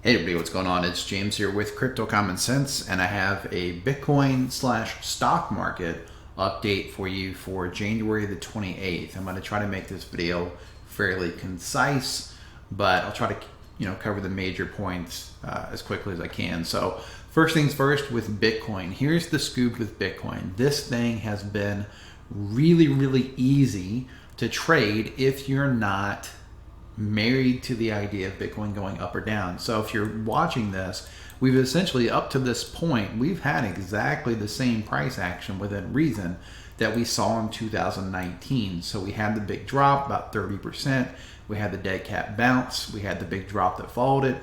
Hey everybody, what's going on? It's James here with Crypto Common Sense, and I have a Bitcoin / stock market update for you for January the 28th. I'm going to try to make this video fairly concise, but I'll try to cover the major points as quickly as I can. So first things first with Bitcoin. Here's the scoop with Bitcoin. This thing has been really easy to trade if you're not married to the idea of Bitcoin going up or down. So if you're watching this, we've essentially up to this point, we've had exactly the same price action within reason that we saw in 2019. So we had the big drop, about 30%. We had the dead cat bounce. We had the big drop that followed it.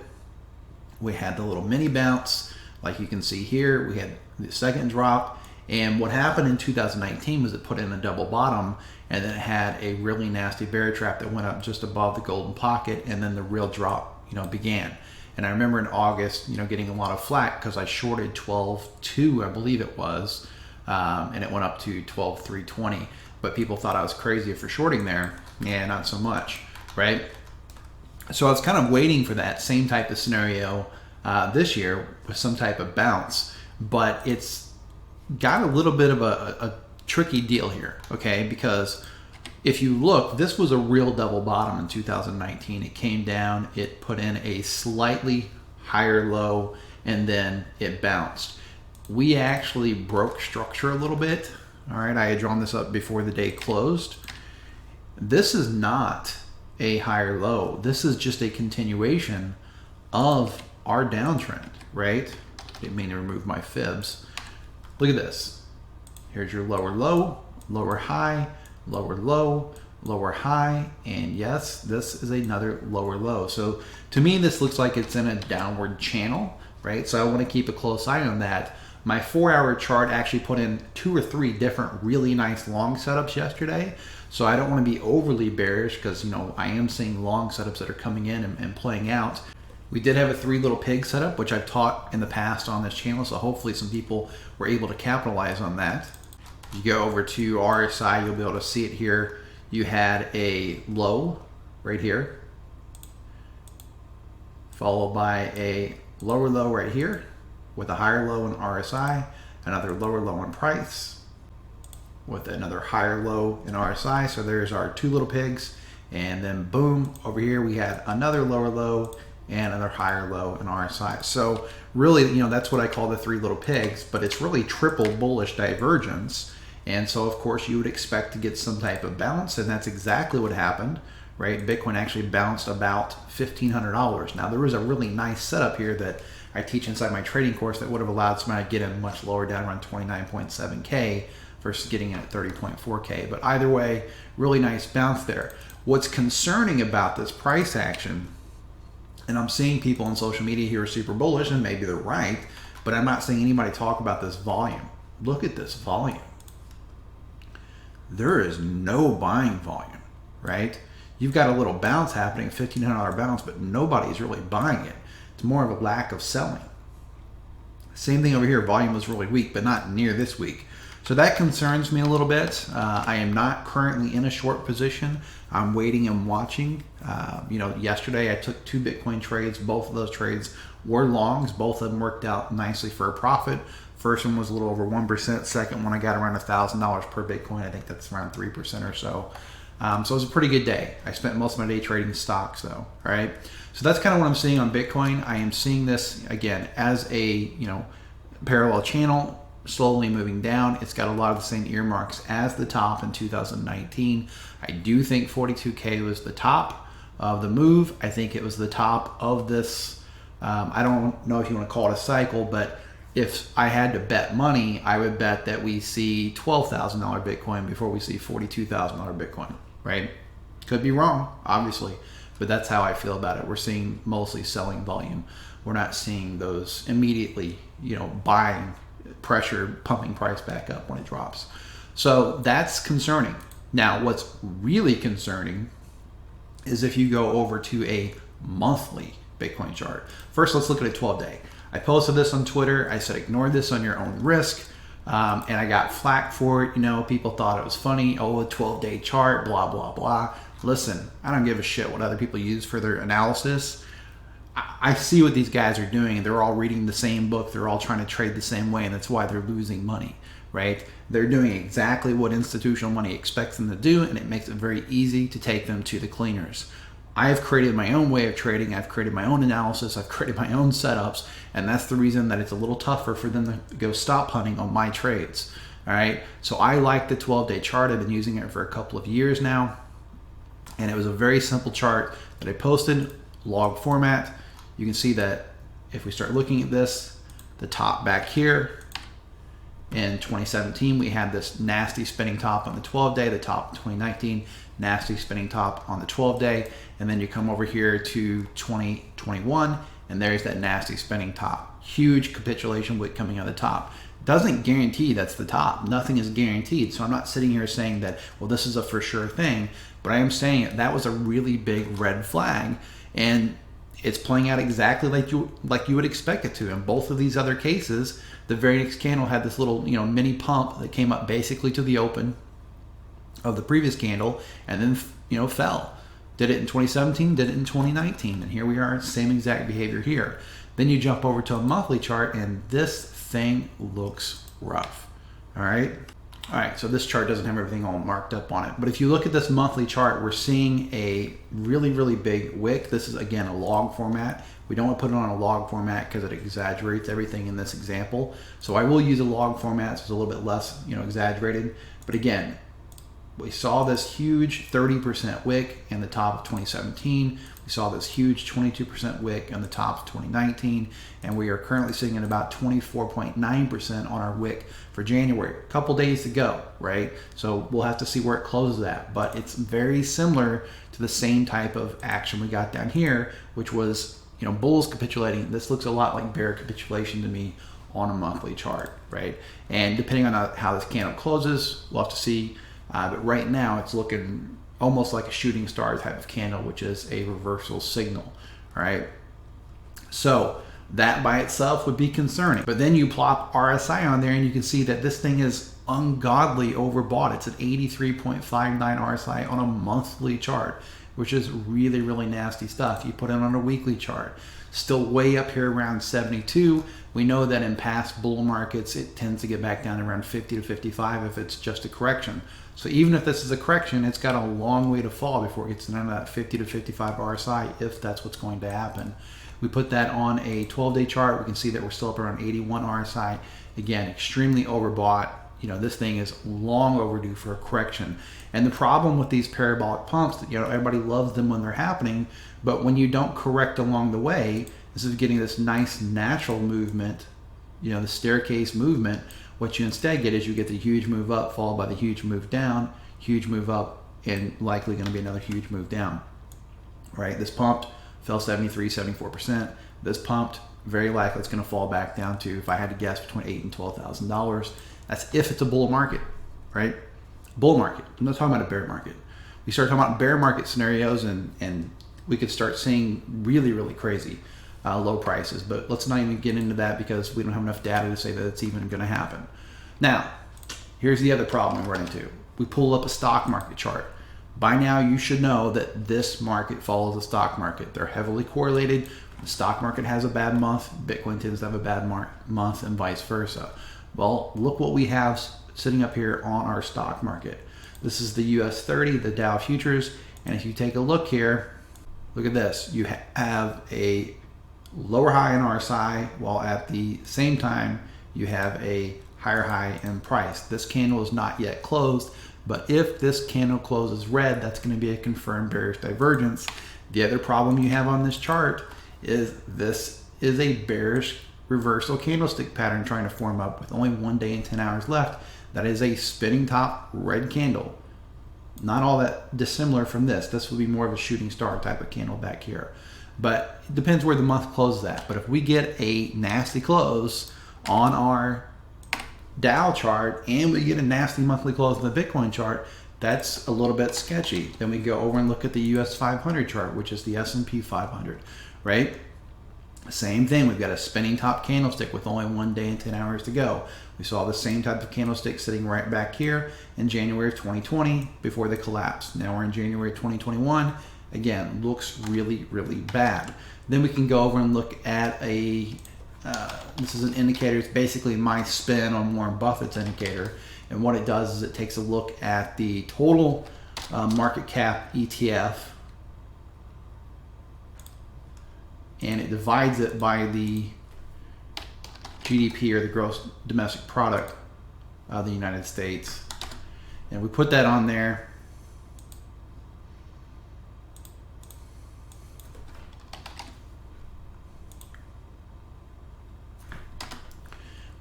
We had the little mini bounce, like you can see here. We had the second drop. And what happened in 2019 was it put in a double bottom, and then it had a really nasty bear trap that went up just above the golden pocket, and then the real drop, began. And I remember in August, getting a lot of flack because I shorted 12.2, I believe it was, and it went up to 12.320. But people thought I was crazy for shorting there. Yeah, not so much, right? So I was kind of waiting for that same type of scenario this year with some type of bounce, but it's got a little bit of a tricky deal here, okay? Because if you look, this was a real double bottom in 2019. It came down, it put in a slightly higher low, and then it bounced. We actually broke structure a little bit. All right, I had drawn this up before the day closed. This is not a higher low. This is just a continuation of our downtrend, right? Didn't mean to remove my fibs. Look at this. Here's your lower low, lower high, lower low, lower high, and yes, this is another lower low. So to me, this looks like it's in a downward channel, right? So I want to keep a close eye on that. My 4-hour chart actually put in 2 or 3 different really nice long setups yesterday. So I don't want to be overly bearish because, I am seeing long setups that are coming in and playing out. We did have a 3 little pig setup, which I've taught in the past on this channel, so hopefully some people were able to capitalize on that. You go over to RSI, you'll be able to see it here. You had a low right here, followed by a lower low right here with a higher low in RSI, another lower low in price with another higher low in RSI. So there's our 2 little pigs, and then boom, over here we had another lower low and another higher low in RSI. So really, that's what I call the 3 little pigs, but it's really triple bullish divergence. And so of course you would expect to get some type of bounce, and that's exactly what happened, right? Bitcoin actually bounced about $1,500. Now there was a really nice setup here that I teach inside my trading course that would have allowed somebody to get in much lower, down around 29.7K versus getting in at 30.4K. But either way, really nice bounce there. What's concerning about this price action, and I'm seeing people on social media here are super bullish, and maybe they're right, but I'm not seeing anybody talk about this volume. Look at this volume. There is no buying volume, right? You've got a little bounce happening, $1,500 bounce, but nobody's really buying it. It's more of a lack of selling. Same thing over here, volume was really weak, but not near this week. So that concerns me a little bit. I am not currently in a short position. I'm waiting and watching. Yesterday I took 2 Bitcoin trades. Both of those trades were longs. Both of them worked out nicely for a profit. First one was a little over 1%. Second one I got around $1,000 per Bitcoin. I think that's around 3% or so. So it was a pretty good day. I spent most of my day trading stocks though, all right? So that's kind of what I'm seeing on Bitcoin. I am seeing this, again, as a parallel channel, slowly moving down. It's got a lot of the same earmarks as the top in 2019. I do think 42K was the top of the move. I think it was the top of this, I don't know if you want to call it a cycle, but if I had to bet money, I would bet that we see $12,000 Bitcoin before we see $42,000 Bitcoin, right? Could be wrong, obviously, but that's how I feel about it. We're seeing mostly selling volume. We're not seeing those immediately, buying pressure, pumping price back up when it drops. So that's concerning. Now, what's really concerning is if you go over to a monthly Bitcoin chart. First, let's look at a 12-day. I posted this on Twitter. I said, ignore this on your own risk. And I got flack for it. People thought it was funny. Oh, a 12-day chart, blah, blah, blah. Listen, I don't give a shit what other people use for their analysis. I see what these guys are doing. They're all reading the same book. They're all trying to trade the same way, and that's why they're losing money, right? They're doing exactly what institutional money expects them to do, and it makes it very easy to take them to the cleaners. I have created my own way of trading. I've created my own analysis. I've created my own setups, and that's the reason that it's a little tougher for them to go stop hunting on my trades. All right. So I like the 12-day chart. I've been using it for a couple of years now, and it was a very simple chart that I posted, log format. You can see that if we start looking at this, the top back here in 2017, we had this nasty spinning top on the 12-day, the top in 2019, nasty spinning top on the 12-day, and then you come over here to 2021, and there's that nasty spinning top. Huge capitulation wick coming out of the top. Doesn't guarantee that's the top. Nothing is guaranteed. So I'm not sitting here saying that, well, this is a for sure thing, but I am saying that was a really big red flag, and it's playing out exactly like you would expect it to. In both of these other cases, the very next candle had this little mini pump that came up basically to the open of the previous candle, and then fell. Did it in 2017, did it in 2019, and here we are, same exact behavior here. Then you jump over to a monthly chart, and this thing looks rough. All right, so this chart doesn't have everything all marked up on it, but if you look at this monthly chart, we're seeing a really big wick. This is, again, a log format. We don't want to put it on a log format because it exaggerates everything in this example. So I will use a log format, so it's a little bit less exaggerated. But again, we saw this huge 30% wick in the top of 2017. We saw this huge 22% wick on the top of 2019, and we are currently sitting at about 24.9% on our wick for January. A couple days to go, right? So we'll have to see where it closes at, but it's very similar to the same type of action we got down here, which was bulls capitulating. This looks a lot like bear capitulation to me on a monthly chart, right? And depending on how this candle closes, we'll have to see. But right now it's looking almost like a shooting star type of candle, which is a reversal signal. All right. So that by itself would be concerning. But then you plop RSI on there and you can see that this thing is ungodly overbought. It's at 83.59 RSI on a monthly chart, which is really nasty stuff. You put it on a weekly chart, still way up here around 72. We know that in past bull markets, it tends to get back down to around 50 to 55 if it's just a correction. So even if this is a correction, it's got a long way to fall before it gets down to that 50 to 55 RSI, if that's what's going to happen. We put that on a 12-day chart. We can see that we're still up around 81 RSI. Again, extremely overbought. This thing is long overdue for a correction. And the problem with these parabolic pumps, everybody loves them when they're happening, but when you don't correct along the way, instead of getting this nice natural movement, the staircase movement, what you instead get is you get the huge move up followed by the huge move down, huge move up, and likely going to be another huge move down, right? This pumped, fell 73, 74%. This pumped, very likely it's going to fall back down to, if I had to guess, between $8,000 and $12,000. That's if it's a bull market, right? Bull market. I'm not talking about a bear market. We start talking about bear market scenarios, and we could start seeing really crazy low prices. But let's not even get into that because we don't have enough data to say that it's even going to happen. Now, here's the other problem we run into. We pull up a stock market chart. By now, you should know that this market follows the stock market. They're heavily correlated. The stock market has a bad month, Bitcoin tends to have a bad month, and vice versa. Well, look what we have sitting up here on our stock market. This is the US 30, the Dow futures, and if you take a look here, look at this. You have a lower high in RSI, while at the same time you have a higher high in price. This candle is not yet closed, but if this candle closes red, that's going to be a confirmed bearish divergence. The other problem you have on this chart is this is a bearish reversal candlestick pattern trying to form up with only 1 day and 10 hours left. That is a spinning top red candle. Not all that dissimilar from this. This would be more of a shooting star type of candle back here. But it depends where the month closes at. But if we get a nasty close on our Dow chart and we get a nasty monthly close on the Bitcoin chart, that's a little bit sketchy. Then we go over and look at the US 500 chart, which is the S&P 500, right? Same thing, we've got a spinning top candlestick with only 1 day and 10 hours to go. We saw the same type of candlestick sitting right back here in January of 2020 before the collapse. Now we're in January 2021, again, looks really, really bad. Then we can go over and look at this is an indicator. It's basically my spin on Warren Buffett's indicator. And what it does is it takes a look at the total market cap ETF, and it divides it by the GDP, or the gross domestic product of the United States. And we put that on there.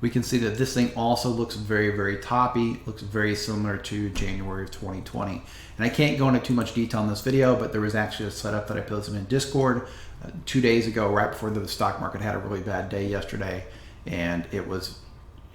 We can see that this thing also looks very, very toppy, looks very similar to January of 2020. And I can't go into too much detail in this video, but there was actually a setup that I posted in Discord 2 days ago, right before the stock market had a really bad day yesterday. And it was,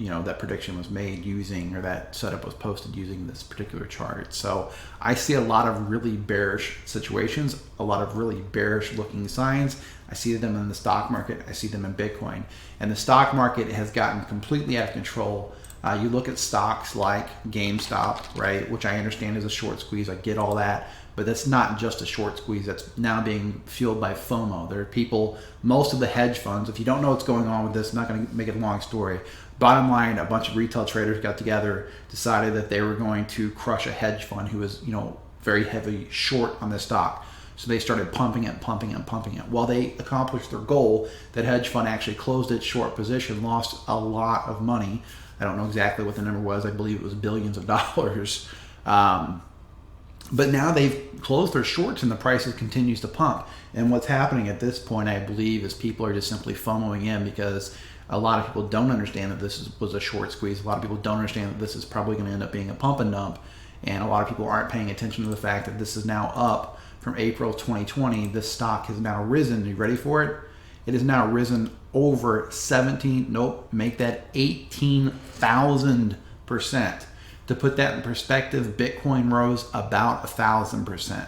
that prediction was made using, or that setup was posted using this particular chart. So I see a lot of really bearish situations, a lot of really bearish looking signs. I see them in the stock market. I see them in Bitcoin. And the stock market has gotten completely out of control. You look at stocks like GameStop, right, which I understand is a short squeeze. I get all that. But that's not just a short squeeze. That's now being fueled by FOMO. There are people, most of the hedge funds, if you don't know what's going on with this, I'm not going to make it a long story. Bottom line, a bunch of retail traders got together, decided that they were going to crush a hedge fund who was, very heavy short on the stock. So they started pumping it. Well, they accomplished their goal. That hedge fund actually closed its short position, lost a lot of money. I don't know exactly what the number was. I believe it was billions of dollars. But now they've closed their shorts and the price continues to pump. And what's happening at this point, I believe, is people are just simply FOMOing in, because a lot of people don't understand that this was a short squeeze. A lot of people don't understand that this is probably going to end up being a pump and dump. And a lot of people aren't paying attention to the fact that this is now up from April 2020. This stock has now risen. Are you ready for it? It has now risen over 18,000%. To put that in perspective, Bitcoin rose about 1,000%,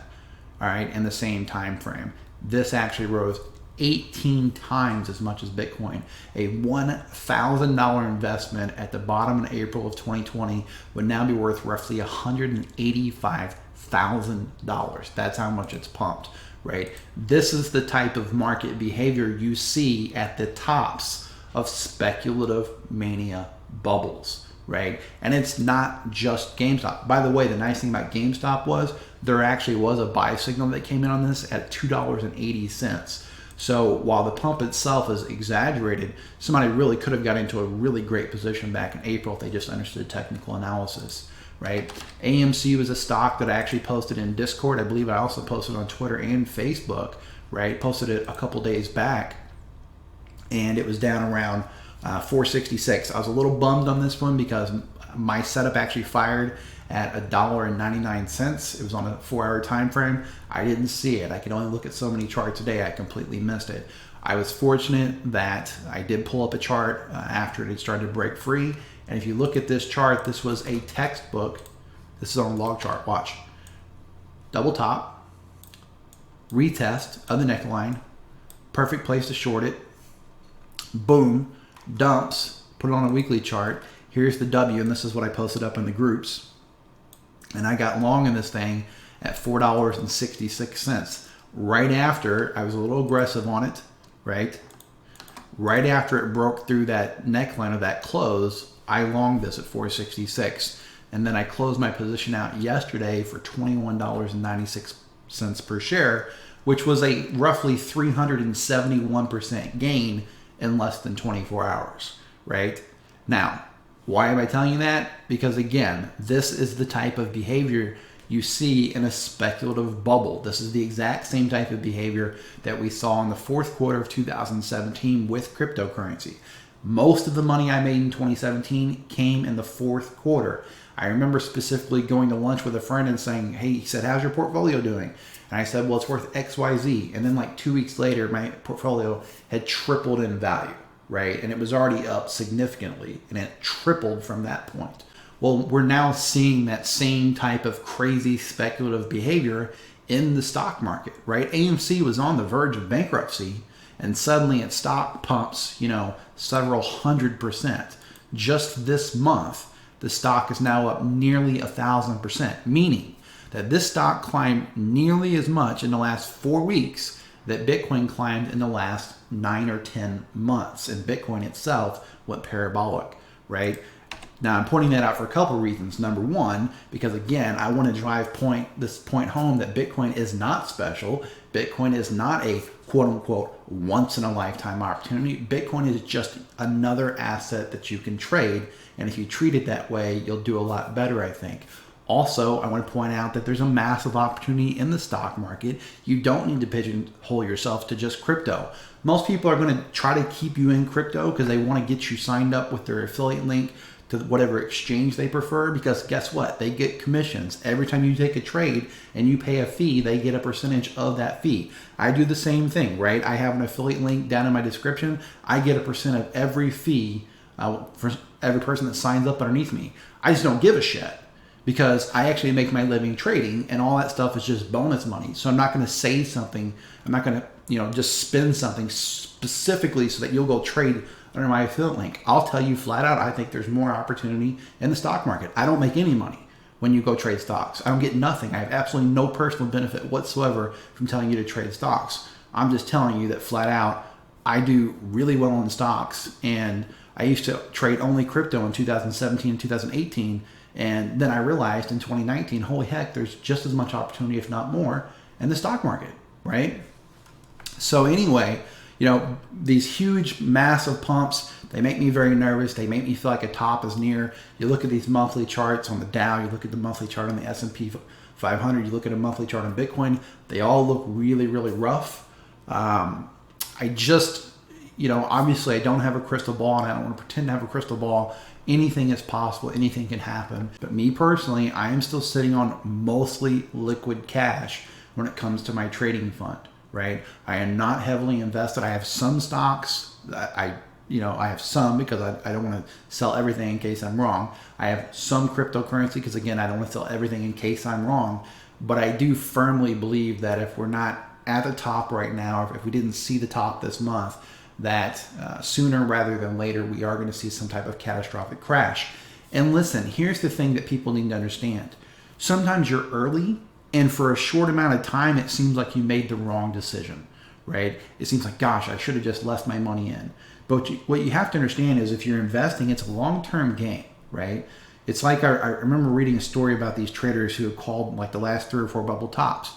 all right, in the same time frame. This actually rose 18 times as much as Bitcoin. A $1,000 investment at the bottom in April of 2020 would now be worth roughly $185,000. That's how much it's pumped, right? This is the type of market behavior you see at the tops of speculative mania bubbles, right? And it's not just GameStop. By the way, the nice thing about GameStop was there actually was a buy signal that came in on this at $2.80. So while the pump itself is exaggerated, somebody really could have got into a really great position back in April if they just understood technical analysis, right? AMC was a stock that I actually posted in Discord. I believe I also posted on Twitter and Facebook, right? Posted it a couple days back, and it was down around 466. I was a little bummed on this one because my setup actually fired at $1.99. It was on a 4-hour time frame. I didn't see it. I could only look at so many charts a day. I completely missed it. I was fortunate that I did pull up a chart after it had started to break free. And if you look at this chart, this was a textbook. This is on a log chart. Watch. Double top, retest of the neckline, perfect place to short it. Boom, dumps, put it on a weekly chart. Here's the W, and this is what I posted up in the groups. And I got long in this thing at $4.66. Right after, I was a little aggressive on it, right? Right after it broke through that neckline of that close, I longed this at $4.66. And then I closed my position out yesterday for $21.96 per share, which was a roughly 371% gain in less than 24 hours, right? Now, why am I telling you that? Because again, this is the type of behavior you see in a speculative bubble. This is the exact same type of behavior that we saw in the fourth quarter of 2017 with cryptocurrency. Most of the money I made in 2017 came in the fourth quarter. I remember specifically going to lunch with a friend and saying, hey, he said, how's your portfolio doing? And I said, well, it's worth XYZ. And then like 2 weeks later, my portfolio had tripled in value, right? And it was already up significantly, and it tripled from that point. Well, we're now seeing that same type of crazy speculative behavior in the stock market, right? AMC was on the verge of bankruptcy, and suddenly its stock pumps, several 100%. Just this month, the stock is now up nearly 1,000%, meaning that this stock climbed nearly as much in the last 4 weeks that Bitcoin climbed in the last 9 or 10 months. And Bitcoin itself went parabolic, right? Now, I'm pointing that out for a couple of reasons. Number one, because again, I want to drive this point home that Bitcoin is not special. Bitcoin is not a quote unquote once in a lifetime opportunity. Bitcoin is just another asset that you can trade. And if you treat it that way, you'll do a lot better, I think. Also, I want to point out that there's a massive opportunity in the stock market. You don't need to pigeonhole yourself to just crypto. Most people are going to try to keep you in crypto because they want to get you signed up with their affiliate link to whatever exchange they prefer, because guess what? They get commissions. Every time you take a trade and you pay a fee, they get a percentage of that fee. I do the same thing, right? I have an affiliate link down in my description. I get a percent of every fee for every person that signs up underneath me. I just don't give a shit because I actually make my living trading, and all that stuff is just bonus money. So I'm not going to say something. I'm not going to, just spend something specifically so that you'll go trade under my affiliate link. I'll tell you flat out, I think there's more opportunity in the stock market. I don't make any money when you go trade stocks. I don't get nothing. I have absolutely no personal benefit whatsoever from telling you to trade stocks. I'm just telling you that flat out, I do really well in stocks, and I used to trade only crypto in 2017 and 2018. And then I realized in 2019, holy heck, there's just as much opportunity, if not more, in the stock market, right? So anyway, these huge, massive pumps, they make me very nervous. They make me feel like a top is near. You look at these monthly charts on the Dow, you look at the monthly chart on the S&P 500, you look at a monthly chart on Bitcoin, they all look really, really rough. I just, obviously I don't have a crystal ball, and I don't want to pretend to have a crystal ball. Anything is possible. Anything can happen. But me personally, I am still sitting on mostly liquid cash when it comes to my trading fund, right? I am not heavily invested. I have some stocks. I have some because I don't want to sell everything in case I'm wrong. I have some cryptocurrency because, again, I don't want to sell everything in case I'm wrong. But I do firmly believe that if we're not at the top right now, if we didn't see the top this month, that sooner rather than later, we are going to see some type of catastrophic crash. And listen, here's the thing that people need to understand. Sometimes you're early, and for a short amount of time, it seems like you made the wrong decision, right? It seems like, gosh, I should have just left my money in. But what you have to understand is if you're investing, it's a long-term game, right? It's like I remember reading a story about these traders who had called like the last 3 or 4 bubble tops.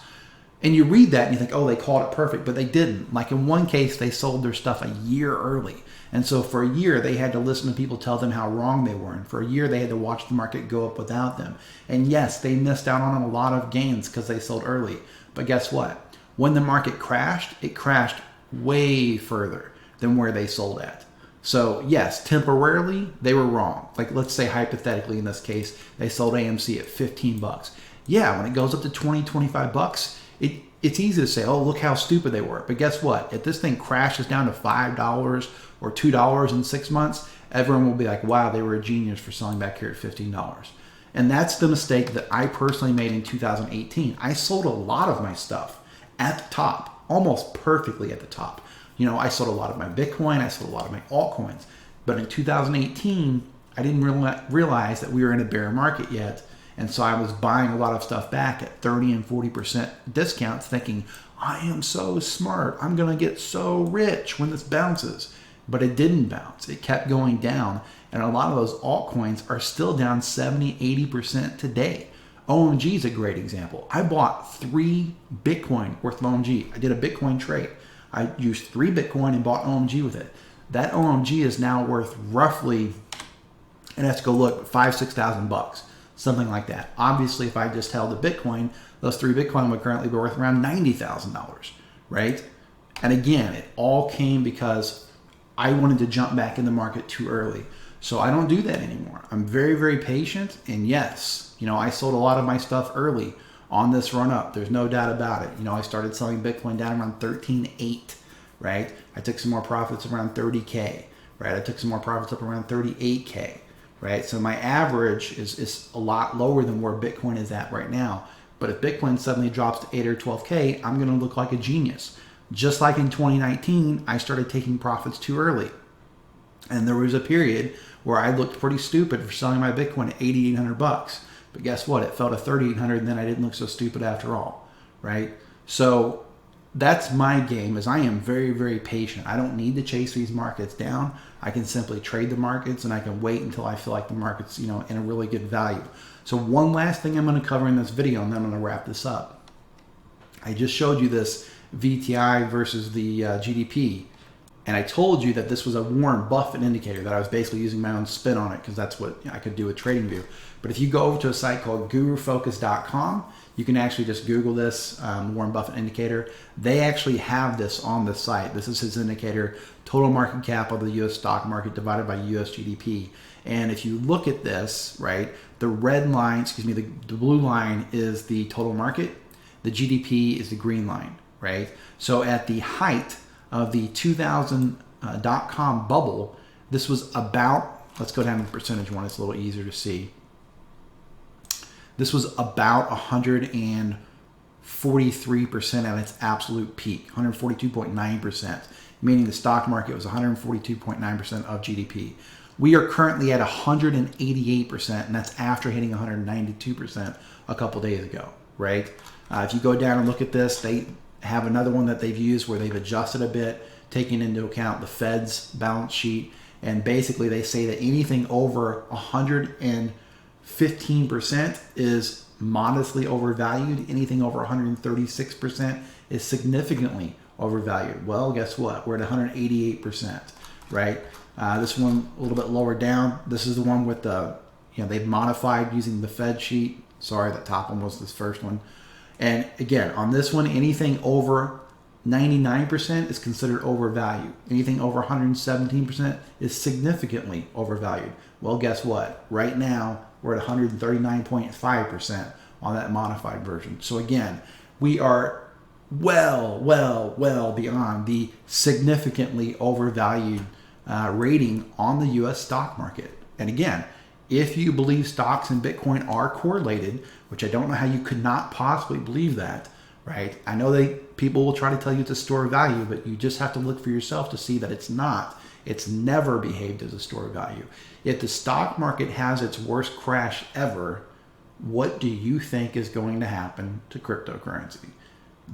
And you read that and you think, oh, they called it perfect, but they didn't. Like in one case, they sold their stuff a year early. And so for a year, they had to listen to people tell them how wrong they were. And for a year, they had to watch the market go up without them. And yes, they missed out on a lot of gains because they sold early. But guess what? When the market crashed, it crashed way further than where they sold at. So yes, temporarily, they were wrong. Like let's say hypothetically in this case, they sold AMC at $15. Yeah, when it goes up to 20, 25 bucks, it's easy to say, oh, look how stupid they were. But guess what? If this thing crashes down to $5 or $2 in 6 months, everyone will be like, wow, they were a genius for selling back here at $15. And that's the mistake that I personally made in 2018. I sold a lot of my stuff at the top, almost perfectly at the top. I sold a lot of my Bitcoin, I sold a lot of my altcoins. But in 2018, I didn't realize that we were in a bear market yet. And so I was buying a lot of stuff back at 30 and 40% discounts thinking, I am so smart. I'm going to get so rich when this bounces. But it didn't bounce. It kept going down. And a lot of those altcoins are still down 70, 80% today. OMG is a great example. I bought 3 Bitcoin worth of OMG. I did a Bitcoin trade. I used 3 Bitcoin and bought OMG with it. That OMG is now worth roughly, and I have to go look, $5,000-6,000. Something like that. Obviously, if I just held a Bitcoin, those 3 Bitcoin would currently be worth around $90,000, right? And again, it all came because I wanted to jump back in the market too early. So I don't do that anymore. I'm very, very patient. And yes, I sold a lot of my stuff early on this run up. There's no doubt about it. I started selling Bitcoin down around 13.8, right? I took some more profits around 30K, right? I took some more profits up around 38K. Right, so my average is a lot lower than where Bitcoin is at right now. But if Bitcoin suddenly drops to 8 or 12K, I'm going to look like a genius. Just like in 2019, I started taking profits too early. And there was a period where I looked pretty stupid for selling my Bitcoin at $8,800. But guess what? It fell to 3,800 and then I didn't look so stupid after all, right? So that's my game, is I am very, very patient. I don't need to chase these markets down. I can simply trade the markets, and I can wait until I feel like the market's, in a really good value. So one last thing I'm going to cover in this video, and then I'm going to wrap this up. I just showed you this VTI versus the GDP, and I told you that this was a Warren Buffett indicator, that I was basically using my own spin on it because that's what I could do with TradingView. But if you go over to a site called gurufocus.com, you can actually just Google this Warren Buffett indicator. They actually have this on the site. This is his indicator, total market cap of the U.S. stock market divided by U.S. GDP. And if you look at this, right, the red line, the blue line is the total market. The GDP is the green line, right? So at the height of the 2000 dot-com bubble, this was about, let's go down to the percentage one, it's a little easier to see. This was about 143% at its absolute peak, 142.9%, meaning the stock market was 142.9% of GDP. We are currently at 188%, and that's after hitting 192% a couple days ago, right? If you go down and look at this, they have another one that they've used where they've adjusted a bit, taking into account the Fed's balance sheet, and basically they say that anything over 115% is modestly overvalued. Anything over 136% is significantly overvalued. Well, guess what? We're at 188%, right? This one a little bit lower down. This is the one with the, they've modified using the Fed sheet. Sorry, that top one was this first one. And again, on this one, anything over 99% is considered overvalued. Anything over 117% is significantly overvalued. Well, guess what? Right now, we're at 139.5% on that modified version. So again, we are well beyond the significantly overvalued rating on the U.S. stock market. And again, if you believe stocks and Bitcoin are correlated, which I don't know how you could not possibly believe that, right? I know people will try to tell you it's a store of value, but you just have to look for yourself to see that it's not. It's never behaved as a store of value. If the stock market has its worst crash ever, what do you think is going to happen to cryptocurrency?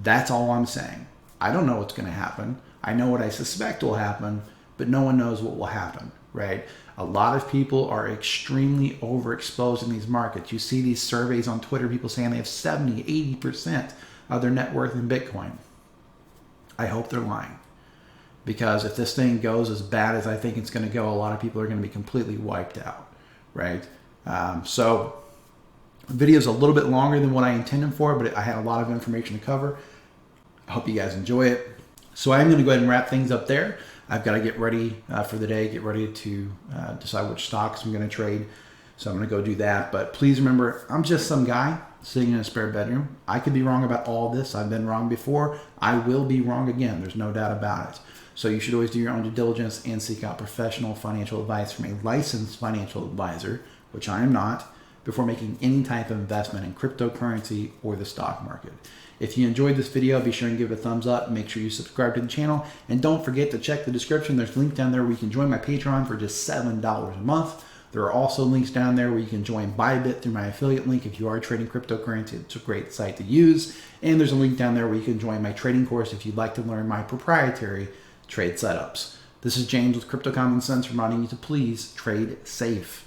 That's all I'm saying. I don't know what's going to happen. I know what I suspect will happen, but no one knows what will happen, right? A lot of people are extremely overexposed in these markets. You see these surveys on Twitter, people saying they have 70, 80% of their net worth in Bitcoin. I hope they're lying. Because if this thing goes as bad as I think it's going to go, a lot of people are going to be completely wiped out, right? So the video is a little bit longer than what I intended for, but I had a lot of information to cover. I hope you guys enjoy it. So I'm going to go ahead and wrap things up there. I've got to get ready for the day, get ready to decide which stocks I'm going to trade. So I'm going to go do that. But please remember, I'm just some guy sitting in a spare bedroom. I could be wrong about all this. I've been wrong before. I will be wrong again. There's no doubt about it. So you should always do your own due diligence and seek out professional financial advice from a licensed financial advisor, which I am not, before making any type of investment in cryptocurrency or the stock market. If you enjoyed this video, be sure and give it a thumbs up. Make sure you subscribe to the channel. And don't forget to check the description. There's a link down there where you can join my Patreon for just $7 a month. There are also links down there where you can join Bybit through my affiliate link if you are trading cryptocurrency. It's a great site to use. And there's a link down there where you can join my trading course if you'd like to learn my proprietary trade setups. This is James with Crypto Common Sense reminding you to please trade safe.